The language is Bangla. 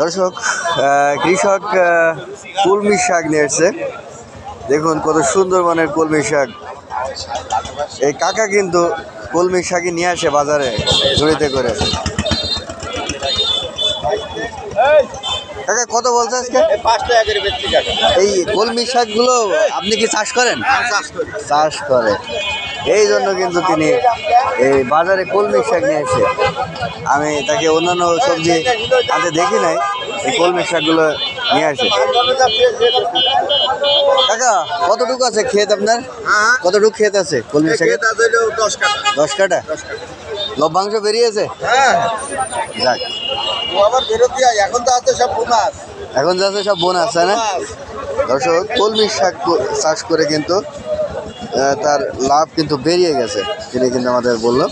দর্শক, কৃষক কলমি শাক নিয়ে এসছে। দেখুন কত সুন্দর মানের কলমি শাক। এই কাকা কিন্তু কলমি শাকই নিয়ে আসে বাজারে ঝুড়িতে করে। কাকা কত বলছে আজকে? 5 টাকা করে বেচছি কাকা। এই কলমি শাকগুলো আপনি কি চাষ করেন? চাষ করে, এই জন্য কিন্তু তিনি এই বাজারে কলমি শাক নিয়ে আসে। আমি তাকে অন্যান্য সবজি হাতে দেখি নাই, এই কলমি শাকগুলো নিয়ে আসে। কাকা কতটুকু আছে ক্ষেত আপনার? কতটুকু ক্ষেত আছে কলমি শাকের? 10 কাঠা। লভ্যাংশ বেরিয়েছে? যাক, এখন তো আছে সব বোনাস। এখন যাচ্ছে সব বোনাস, তাই না? দর্শক, কলমি শাক চাষ করে কিন্তু তার লাভ কিন্তু বেরিয়ে গেছে, তিনি কিন্তু আমাদের বললো।